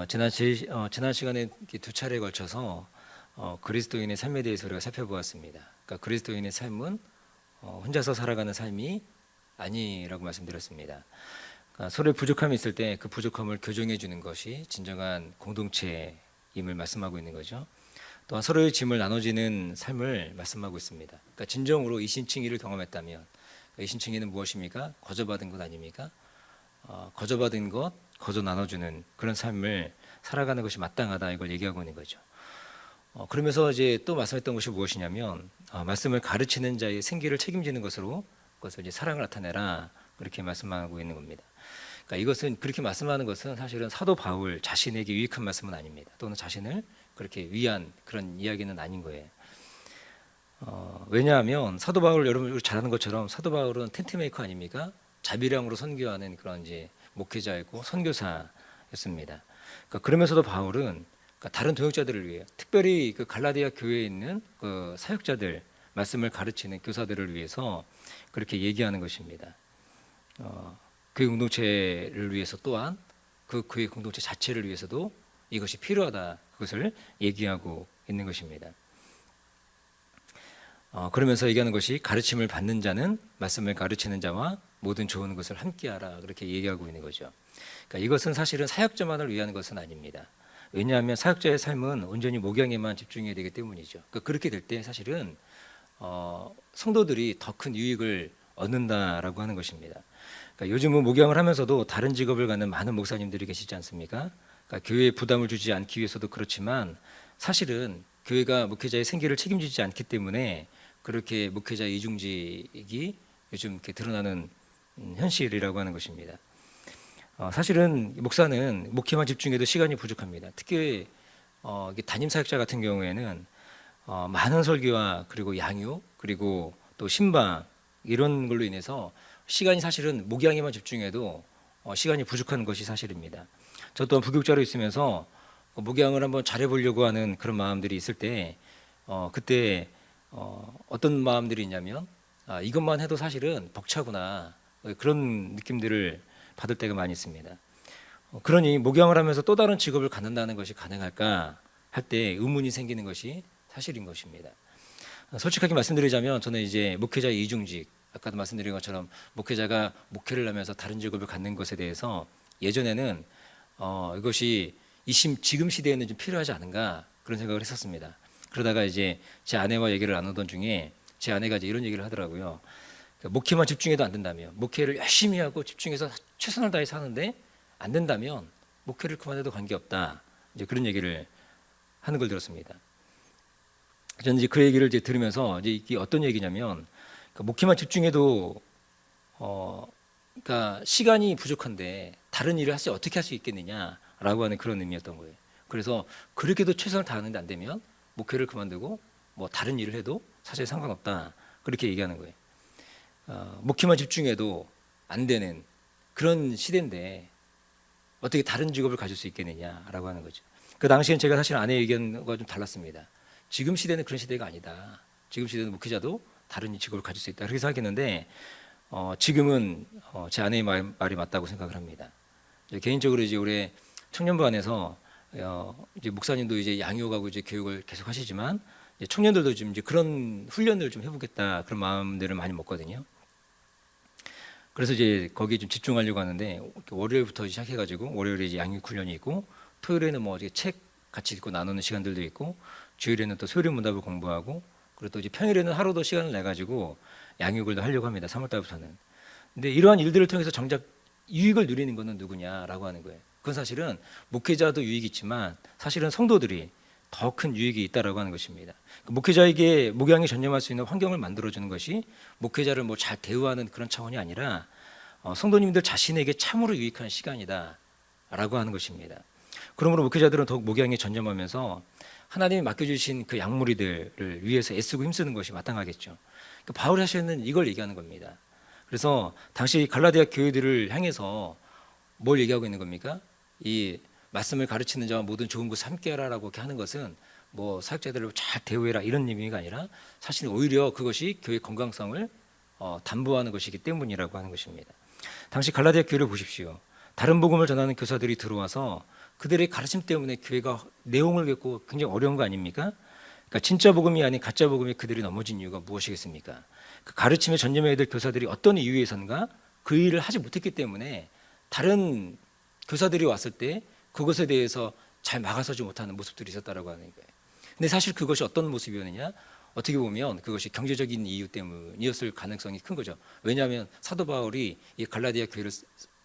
지난 시간에 이렇게 두 차례에 걸쳐서 그리스도인의 삶에 대해서 우리가 살펴보았습니다. 그러니까 그리스도인의 삶은 혼자서 살아가는 삶이 아니라고 말씀드렸습니다. 그러니까 서로의 부족함이 있을 때 그 부족함을 교정해 주는 것이 진정한 공동체임을 말씀하고 있는 거죠. 또한 서로의 짐을 나눠지는 삶을 말씀하고 있습니다. 그러니까 진정으로 이신칭의를 경험했다면 이신칭의는 무엇입니까? 거저받은 것 아닙니까? 거저받은 것 거저 나눠주는 그런 삶을 살아가는 것이 마땅하다, 이걸 얘기하고 있는 거죠. 그러면서 이제 또 말씀했던 것이 무엇이냐면 말씀을 가르치는 자의 생계를 책임지는 것으로 그것을 이제 사랑을 나타내라, 그렇게 말씀하고 있는 겁니다. 그러니까 이것은, 그렇게 말씀하는 것은 사실은 사도 바울 자신에게 유익한 말씀은 아닙니다. 또는 자신을 그렇게 위한 그런 이야기는 아닌 거예요. 왜냐하면 사도 바울, 여러분 잘 아는 것처럼 사도 바울은 텐트메이커 아닙니까? 자비량으로 선교하는 그런 이제 목회자이고 선교사였습니다. 그러니까 그러면서도 바울은 그러니까 다른 동역자들을 위해, 특별히 그 갈라디아 교회에 있는 그 사역자들, 말씀을 가르치는 교사들을 위해서 그렇게 얘기하는 것입니다. 교회 공동체를 위해서, 또한 그 교회 공동체 자체를 위해서도 이것이 필요하다, 그것을 얘기하고 있는 것입니다. 그러면서 얘기하는 것이 가르침을 받는 자는 말씀을 가르치는 자와 모든 좋은 것을 함께하라, 그렇게 얘기하고 있는 거죠. 그러니까 이것은 사실은 사역자만을 위한 것은 아닙니다. 왜냐하면 사역자의 삶은 온전히 목양에만 집중해야 되기 때문이죠. 그러니까 그렇게 될 때 사실은 성도들이 더 큰 유익을 얻는다라고 하는 것입니다. 그러니까 요즘은 목양을 하면서도 다른 직업을 갖는 많은 목사님들이 계시지 않습니까? 그러니까 교회에 부담을 주지 않기 위해서도 그렇지만, 사실은 교회가 목회자의 생계를 책임지지 않기 때문에 그렇게 목회자의 이중직이 요즘 이렇게 드러나는 현실이라고 하는 것입니다. 사실은 목사는 목회만 집중해도 시간이 부족합니다. 특히 담임 사역자 같은 경우에는 많은 설교와 그리고 양육, 그리고 또 신방, 이런 걸로 인해서 시간이, 사실은 목양에만 집중해도 시간이 부족한 것이 사실입니다. 저 또한 부교육자로 있으면서 목양을 한번 잘해보려고 하는 그런 마음들이 있을 때 그때 어떤 마음들이 있냐면, 이것만 해도 사실은 벅차구나, 그런 느낌들을 받을 때가 많이 있습니다. 그러니 목양을 하면서 또 다른 직업을 갖는다는 것이 가능할까 할 때 의문이 생기는 것이 사실인 것입니다. 솔직하게 말씀드리자면, 저는 이제 목회자의 이중직, 아까도 말씀드린 것처럼 목회자가 목회를 하면서 다른 직업을 갖는 것에 대해서 예전에는 이것이 지금 시대에는 좀 필요하지 않은가, 그런 생각을 했었습니다. 그러다가 이제 제 아내와 얘기를 나누던 중에 제 아내가 이제 이런 얘기를 하더라고요. 목회만 집중해도 안 된다며, 목회를 열심히 하고 집중해서 최선을 다해 사는데 안 된다면 목회를 그만해도 관계없다, 이제 그런 얘기를 하는 걸 들었습니다. 저는 이제 그 얘기를 이제 들으면서, 이제 이게 어떤 얘기냐면, 목회만 집중해도 그러니까 시간이 부족한데 다른 일을 어떻게 할 수 있겠느냐라고 하는 그런 의미였던 거예요. 그래서 그렇게도 최선을 다하는데 안 되면 목회를 그만두고 뭐 다른 일을 해도 사실 상관없다, 그렇게 얘기하는 거예요. 목회만 집중해도 안 되는 그런 시대인데 어떻게 다른 직업을 가질 수 있겠느냐라고 하는 거죠. 그 당시엔 제가 사실 아내의 의견과 좀 달랐습니다. 지금 시대는 그런 시대가 아니다. 지금 시대는 목회자도 다른 직업을 가질 수 있다, 그렇게 생각했는데 지금은 제 아내의 말이 맞다고 생각을 합니다. 개인적으로 이제 올해 청년부 안에서 이제 목사님도 이제 양육하고 이제 교육을 계속 하시지만, 이제 청년들도 좀 이제 그런 훈련을 좀 해보겠다, 그런 마음들을 많이 먹거든요. 그래서 이제 거기에 좀 집중하려고 하는데, 월요일부터 시작해가지고 월요일에 이제 양육 훈련이 있고, 토요일에는 뭐 책 같이 읽고 나누는 시간들도 있고, 주일에는 또 소리 문답을 공부하고, 그리고 또 이제 평일에는 하루 더 시간을 내 가지고 양육을 하려고 합니다. 3월 달부터는. 근데 이러한 일들을 통해서 정작 유익을 누리는 것은 누구냐라고 하는 거예요. 그건 사실은 목회자도 유익이 있지만 사실은 성도들이 더 큰 유익이 있다라고 하는 것입니다. 목회자에게 목양에 전념할 수 있는 환경을 만들어주는 것이 목회자를 뭐 잘 대우하는 그런 차원이 아니라 성도님들 자신에게 참으로 유익한 시간이다라고 하는 것입니다. 그러므로 목회자들은 더욱 목양에 전념하면서 하나님이 맡겨주신 그 양무리들을 위해서 애쓰고 힘쓰는 것이 마땅하겠죠. 바울이 사실은 이걸 얘기하는 겁니다. 그래서 당시 갈라디아 교회들을 향해서 뭘 얘기하고 있는 겁니까? 이 말씀을 가르치는 자와 모든 좋은 것을 함께하라라고 하는 것은 뭐 사역자들을 잘 대우해라, 이런 의미가 아니라 사실 오히려 그것이 교회 건강성을 담보하는 것이기 때문이라고 하는 것입니다. 당시 갈라디아 교회를 보십시오. 다른 복음을 전하는 교사들이 들어와서 그들의 가르침 때문에 교회가 내용을 겪고 굉장히 어려운 거 아닙니까? 그러니까 진짜 복음이 아닌 가짜 복음에 그들이 넘어진 이유가 무엇이겠습니까? 그 가르침에 전념해야 될 교사들이 어떤 이유에선가 그 일을 하지 못했기 때문에 다른 교사들이 왔을 때 그것에 대해서 잘 막아서지 못하는 모습들이 있었다라고 하는 거예요. 근데 사실 그것이 어떤 모습이었느냐? 어떻게 보면 그것이 경제적인 이유 때문이었을 가능성이 큰 거죠. 왜냐하면 사도 바울이 이 갈라디아 교회를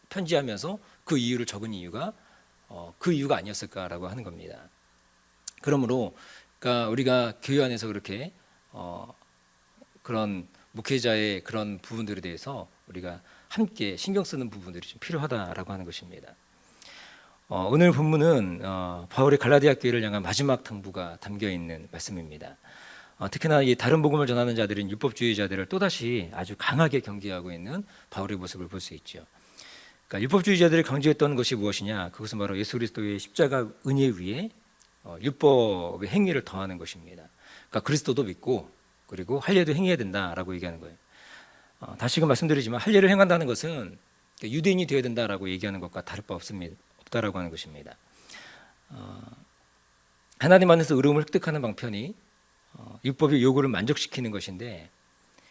편지하면서 그 이유를 적은 이유가 그 이유가 아니었을까라고 하는 겁니다. 그러므로 그러니까 우리가 교회 안에서 그렇게 그런 목회자의 그런 부분들에 대해서 우리가 함께 신경 쓰는 부분들이 좀 필요하다라고 하는 것입니다. 오늘 본문은 바울의 갈라디아 교회를 향한 마지막 당부가 담겨 있는 말씀입니다. 특히나 이 다른 복음을 전하는 자들인 율법주의자들을 또다시 아주 강하게 경계하고 있는 바울의 모습을 볼 수 있죠. 그러니까 율법주의자들이 강조했던 것이 무엇이냐? 그것은 바로 예수 그리스도의 십자가 은혜 위에 율법의 행위를 더하는 것입니다. 그러니까 그리스도도 믿고 그리고 할례도 행해야 된다라고 얘기하는 거예요. 다시금 말씀드리지만 할례를 행한다는 것은 유대인이 되어야 된다라고 얘기하는 것과 다를 바 없다라고 하는 것입니다. 하나님 안에서 의로움을 획득하는 방편이 율법의 요구를 만족시키는 것인데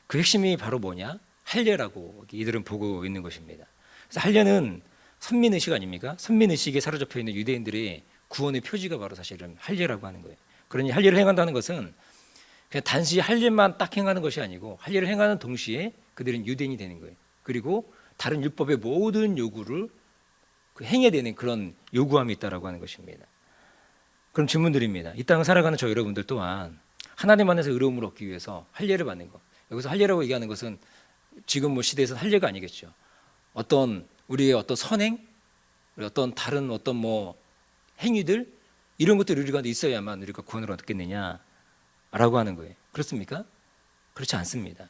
그 핵심이 바로 뭐냐? 할례라고 이들은 보고 있는 것입니다. 그래서 할례는 선민의식 아닙니까? 선민의식에 사로잡혀 있는 유대인들의 구원의 표지가 바로 사실은 할례라고 하는 거예요. 그러니 할례를 행한다는 것은 그냥 단지 할례만 딱 행하는 것이 아니고 할례를 행하는 동시에 그들은 유대인이 되는 거예요. 그리고 다른 율법의 모든 요구를 행해야 되는 그런 요구함이 있다라고 하는 것입니다. 그럼 질문드립니다. 이 땅을 살아가는 저 여러분들 또한 하나님 안에서 의로움을 얻기 위해서 할례를 받는 것. 여기서 할례라고 얘기하는 것은 지금 시대에서 할례가 아니겠죠. 어떤 우리의 어떤 선행, 어떤 다른 어떤 행위들 이런 것들이 우리 가운데 있어야만 우리가 구원을 얻겠느냐라고 하는 거예요. 그렇습니까? 그렇지 않습니다.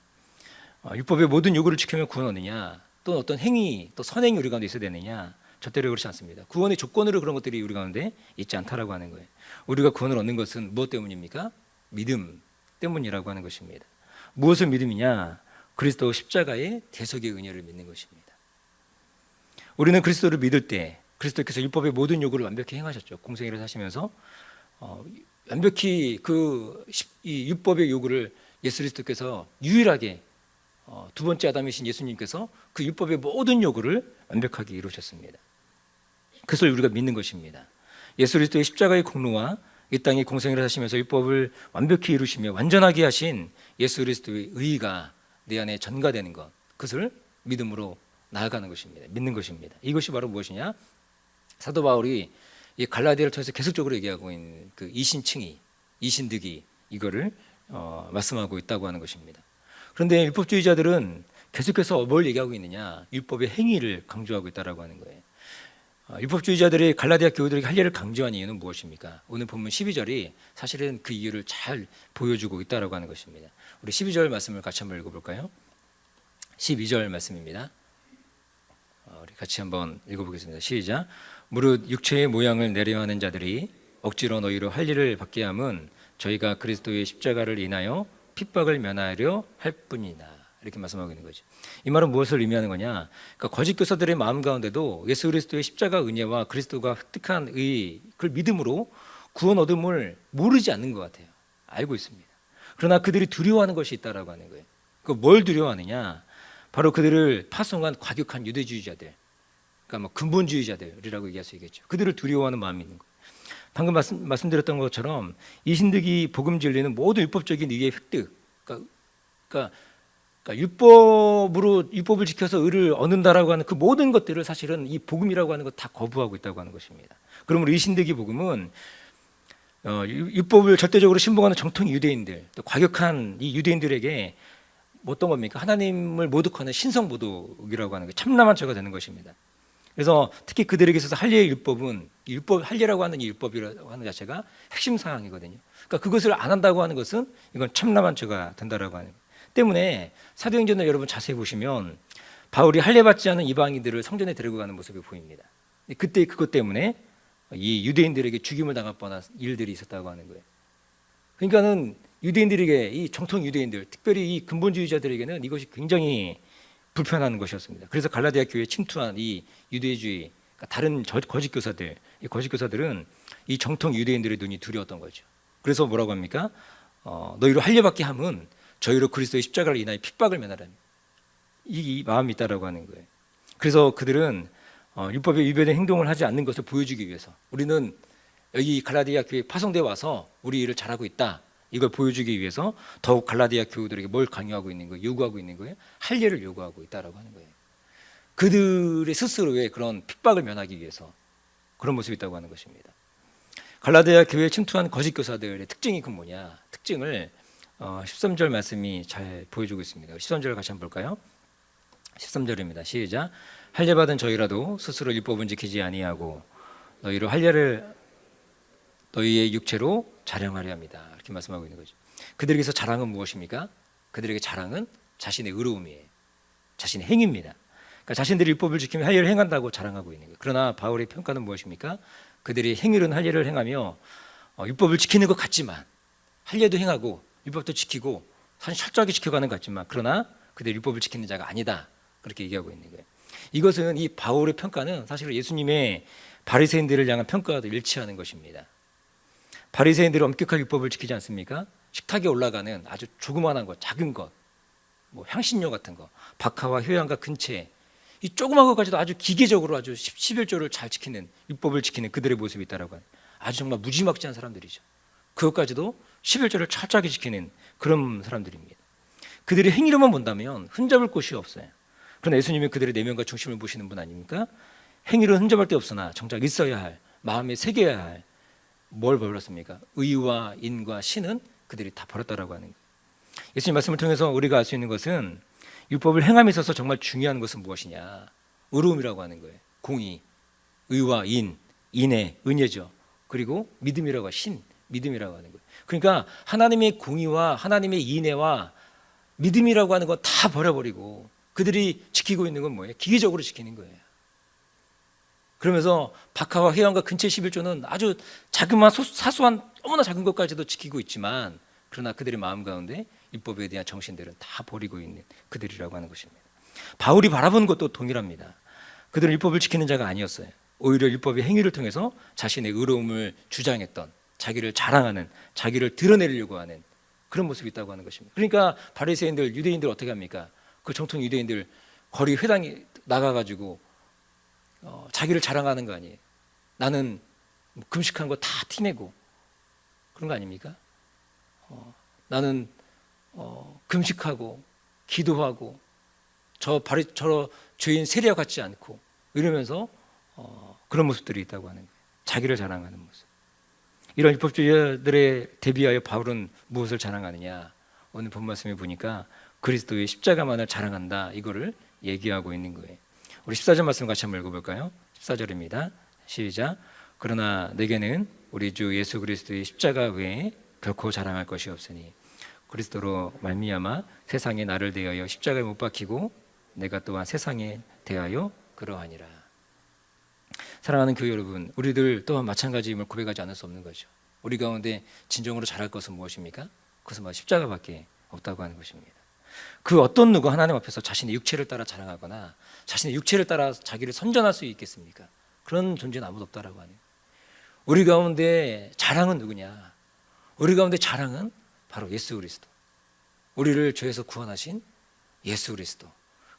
율법의 모든 요구를 지키면 구원 얻느냐, 또 어떤 행위, 또 선행이 우리 가운데 있어야 되느냐? 절대로 그렇지 않습니다. 구원의 조건으로 그런 것들이 우리 가운데 있지 않다라고 하는 거예요. 우리가 구원을 얻는 것은 무엇 때문입니까? 믿음 때문이라고 하는 것입니다. 무엇을 믿음이냐? 그리스도 십자가의 대속의 은혜를 믿는 것입니다. 우리는 그리스도를 믿을 때 그리스도께서 율법의 모든 요구를 완벽히 행하셨죠. 공생애를 사시면서 완벽히 이 율법의 요구를 예수 그리스도께서 유일하게 두 번째 아담이신 예수님께서 그 율법의 모든 요구를 완벽하게 이루셨습니다. 그것을 우리가 믿는 것입니다. 예수 그리스도의 십자가의 공로와 이 땅에 공생애를 하시면서 율법을 완벽히 이루시며 완전하게 하신 예수 그리스도의 의의가 내 안에 전가되는 것, 그것을 믿음으로 나아가는 것입니다. 믿는 것입니다. 이것이 바로 무엇이냐? 사도 바울이 이 갈라디아를 통해서 계속적으로 얘기하고 있는 그 이신칭의, 이신득의 이거를 말씀하고 있다고 하는 것입니다. 그런데 율법주의자들은 계속해서 뭘 얘기하고 있느냐? 율법의 행위를 강조하고 있다라고 하는 거예요. 율법주의자들이 갈라디아 교우들에게 할례를 강조한 이유는 무엇입니까? 오늘 본문 12절이 사실은 그 이유를 잘 보여주고 있다라고 하는 것입니다. 우리 12절 말씀을 같이 한번 읽어볼까요? 12절 말씀입니다. 우리 같이 한번 읽어보겠습니다. 시작. 무릇 육체의 모양을 내려하는 자들이 억지로 너희로 할례를 받게 함은 저희가 그리스도의 십자가를 인하여 핍박을 면하려 할 뿐이다. 이렇게 말씀하고 있는 거죠. 이 말은 무엇을 의미하는 거냐? 그러니까 거짓 교사들의 마음 가운데도 예수 그리스도의 십자가 은혜와 그리스도가 획득한 의, 그걸 믿음으로 구원 얻음을 모르지 않는 것 같아요. 알고 있습니다. 그러나 그들이 두려워하는 것이 있다라고 하는 거예요. 그 뭘 두려워하느냐? 바로 그들을 파송한 과격한 유대주의자들, 그러니까 근본주의자들이라고 얘기할 수 있겠죠. 그들을 두려워하는 마음이 있는 거예요. 방금 말씀드렸던 것처럼 이신득이 복음 진리는 모든 율법적인 의의 획득, 그러니까 율법을 지켜서 의를 얻는다라고 하는 그 모든 것들을 사실은 이 복음이라고 하는 것 다 거부하고 있다고 하는 것입니다. 그러므로 이신득이 복음은 율법을 절대적으로 신봉하는 정통 유대인들, 또 과격한 이 유대인들에게 어떤 겁니까? 하나님을 모독하는 신성 모독이라고 하는 게 참남한 죄가 되는 것입니다. 그래서 특히 그들에게 있어서 할례의 율법은 할례라고 하는 이 율법이라고 하는 자체가 핵심 사항이거든요. 그러니까 그것을 안 한다고 하는 것은 이건 참남한 죄가 된다라고 하는 거예요. 때문에 사도행전을 여러분 자세히 보시면 바울이 할례 받지 않은 이방인들을 성전에 데리고 가는 모습이 보입니다. 그때 그것 때문에 이 유대인들에게 죽임을 당할 뻔한 일들이 있었다고 하는 거예요. 그러니까는 유대인들에게, 이 정통 유대인들, 특별히 이 근본주의자들에게는 이것이 굉장히 불편한 것이었습니다. 그래서 갈라디아 교회에 침투한 이 유대주의, 그러니까 다른 거짓 교사들, 이 거짓 교사들은 이 정통 유대인들의 눈이 두려웠던 거죠. 그래서 뭐라고 합니까? 너희로 할례받게 함은 저희로 그리스도의 십자가를 인하여 핍박을 면하라는 이 마음이 있다라고 하는 거예요. 그래서 그들은 율법에 위배된 행동을 하지 않는 것을 보여주기 위해서, 우리는 여기 갈라디아 교회에 파송돼 와서 우리 일을 잘하고 있다, 이걸 보여주기 위해서 더욱 갈라디아 교우들에게 뭘 강요하고 있는 거예요? 요구하고 있는 거예요? 할례를 요구하고 있다라고 하는 거예요. 그들의 스스로의 그런 핍박을 면하기 위해서 그런 모습이 있다고 하는 것입니다. 갈라디아 교회에 침투한 거짓 교사들의 특징이 그 뭐냐? 특징을 13절 말씀이 잘 보여주고 있습니다. 13절 같이 한번 볼까요? 13절입니다. 시작. 할례 받은 저희라도 스스로 율법은 지키지 아니하고 너희로 할례를 너희의 육체로 자랑하려 합니다. 이렇게 말씀하고 있는 거죠. 그들에게서 자랑은 무엇입니까? 그들에게 자랑은 자신의 의로움이에요. 자신의 행위입니다. 그러니까 자신들이 율법을 지키며 할례를 행한다고 자랑하고 있는 거예요. 그러나 바울의 평가는 무엇입니까? 그들이 행위로는 할례를 행하며 율법을 지키는 것 같지만, 할례도 행하고 율법도 지키고 사실 철저하게 지켜가는 것 같지만, 그러나 그들이 율법을 지키는 자가 아니다, 그렇게 얘기하고 있는 거예요. 이것은, 이 바울의 평가는 사실 예수님의 바리새인들을 향한 평가와도 일치하는 것입니다. 바리새인들은 엄격하게 율법을 지키지 않습니까? 식탁에 올라가는 아주 조그마한 것, 작은 것, 뭐 향신료 같은 거, 박하와 효양과 근체, 이 조그만 것까지도 아주 기계적으로 아주 11조를 잘 지키는, 율법을 지키는 그들의 모습이 있다라고 하는, 아주 정말 무지막지한 사람들이죠. 그것까지도 11조를 철저하게 지키는 그런 사람들입니다. 그들의 행위로만 본다면 흠잡을 곳이 없어요. 그러나 예수님은 그들의 내면과 중심을 보시는 분 아닙니까? 행위로 흠잡을 데 없으나 정작 있어야 할, 마음에 새겨야 할, 뭘 버렸습니까? 의와 인과 신은 그들이 다 버렸다라고 하는 거예요. 예수님 말씀을 통해서 우리가 알 수 있는 것은, 율법을 행함에 있어서 정말 중요한 것은 무엇이냐? 의로움이라고 하는 거예요. 공의, 의와 인, 인의 은혜죠. 그리고 믿음이라고, 신, 믿음이라고 하는 거예요. 그러니까 하나님의 공의와 하나님의 인애와 믿음이라고 하는 거 다 버려버리고 그들이 지키고 있는 건 뭐예요? 기계적으로 지키는 거예요. 그러면서 박하와 회양과 근체 11조는 아주 자그마한 사소한 너무나 작은 것까지도 지키고 있지만, 그러나 그들의 마음 가운데 율법에 대한 정신들은 다 버리고 있는 그들이라고 하는 것입니다. 바울이 바라보는 것도 동일합니다. 그들은 율법을 지키는 자가 아니었어요. 오히려 율법의 행위를 통해서 자신의 의로움을 주장했던, 자기를 자랑하는, 자기를 드러내려고 하는 그런 모습이 있다고 하는 것입니다. 그러니까 바리새인들, 유대인들 어떻게 합니까? 그 정통 유대인들 거리 회당에 나가가지고 자기를 자랑하는 거 아니에요. 나는 금식한 거 다 티내고 그런 거 아닙니까? 나는 금식하고 기도하고 저 죄인 세리와 같지 않고 이러면서 그런 모습들이 있다고 하는 거예요. 자기를 자랑하는 모습. 이런 율법주의자들에 대비하여 바울은 무엇을 자랑하느냐? 오늘 본 말씀에 보니까 그리스도의 십자가만을 자랑한다, 이거를 얘기하고 있는 거예요. 우리 14절 말씀 같이 한번 읽어볼까요? 14절입니다. 시작. 그러나 내게는 우리 주 예수 그리스도의 십자가 외에 결코 자랑할 것이 없으니 그리스도로 말미암아 세상에 나를 대하여 십자가에 못 박히고 내가 또한 세상에 대하여 그러하니라. 사랑하는 교회 여러분, 우리들 또한 마찬가지임을 고백하지 않을 수 없는 거죠. 우리 가운데 진정으로 잘할 것은 무엇입니까? 그것은 바로 십자가밖에 없다고 하는 것입니다. 그 어떤 누구 하나님 앞에서 자신의 육체를 따라 자랑하거나 자신의 육체를 따라 자기를 선전할 수 있겠습니까? 그런 존재는 아무도 없다라고 하네요. 우리 가운데 자랑은 누구냐? 우리 가운데 자랑은 바로 예수 그리스도. 우리를 죄에서 구원하신 예수 그리스도.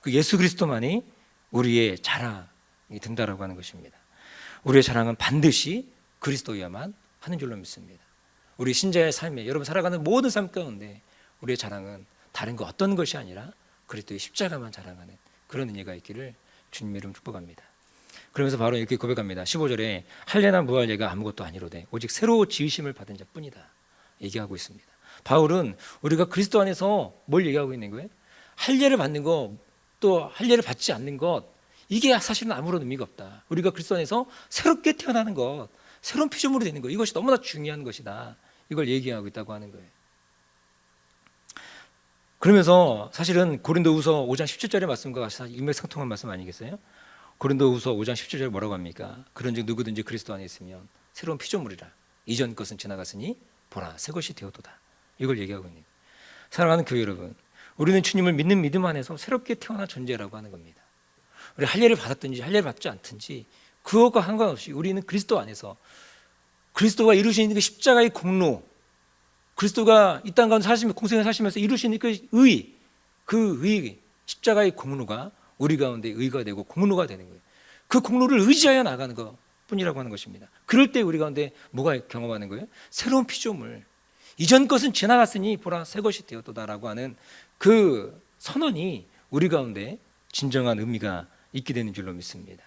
그 예수 그리스도만이 우리의 자랑이 된다라고 하는 것입니다. 우리의 자랑은 반드시 그리스도여야만 하는 줄로 믿습니다. 우리 신자의 삶에, 여러분 살아가는 모든 삶 가운데 우리의 자랑은 다른 거 어떤 것이 아니라 그리스도의 십자가만 자랑하는 그런 은혜가 있기를 주님의 이름 축복합니다. 그러면서 바로 이렇게 고백합니다. 15절에 할례나 무할례가 아무것도 아니로되 오직 새로 지으심을 받은 자뿐이다 얘기하고 있습니다. 바울은 우리가 그리스도 안에서 뭘 얘기하고 있는 거예요? 할례를 받는 것, 또 할례를 받지 않는 것, 이게 사실은 아무런 의미가 없다. 우리가 그리스도 안에서 새롭게 태어나는 것, 새로운 피조물이 되는 것, 이것이 너무나 중요한 것이다. 이걸 얘기하고 있다고 하는 거예요. 그러면서 사실은 고린도후서 5장 17절의 말씀과 같이 일맥상통한 말씀 아니겠어요? 고린도후서 5장 17절에 뭐라고 합니까? 그런즉 누구든지 그리스도 안에 있으면 새로운 피조물이라. 이전 것은 지나갔으니 보라 새 것이 되었도다. 이걸 얘기하고 있는 거예요. 사랑하는 교회 여러분, 우리는 주님을 믿는 믿음 안에서 새롭게 태어난 존재라고 하는 겁니다. 우리 할례를 받았든지 할례를 받지 않든지 그것과 상관없이 우리는 그리스도 안에서 그리스도가 이루신 그 십자가의 공로, 그리스도가 이 땅 가운데 사시면서 공생을 사시면서 이루신 그 십자가의 공로가 우리 가운데 의가 되고 공로가 되는 거예요. 그 공로를 의지하여 나가는 것 뿐이라고 하는 것입니다. 그럴 때 우리 가운데 뭐가 경험하는 거예요? 새로운 피조물, 이전 것은 지나갔으니 보라 새 것이 되었도다라고 하는 그 선언이 우리 가운데 진정한 의미가 있게 되는 줄로 믿습니다.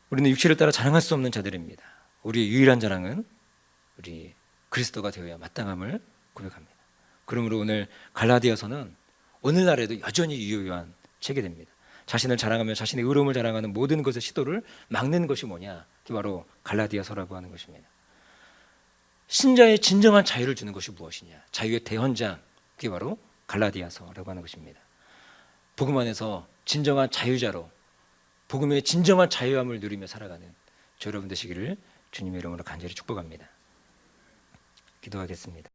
우리는 육체를 따라 자랑할 수 없는 자들입니다. 우리의 유일한 자랑은 우리 그리스도가 되어야 마땅함을 고백합니다. 그러므로 오늘 갈라디아서는 오늘날에도 여전히 유효한 책이 됩니다. 자신을 자랑하며 자신의 의로움을 자랑하는 모든 것의 시도를 막는 것이 뭐냐? 그게 바로 갈라디아서라고 하는 것입니다. 신자의 진정한 자유를 주는 것이 무엇이냐? 자유의 대헌장, 그게 바로 갈라디아서라고 하는 것입니다. 복음 안에서 진정한 자유자로 복음의 진정한 자유함을 누리며 살아가는 저 여러분 되시기를 주님의 이름으로 간절히 축복합니다. 기도하겠습니다.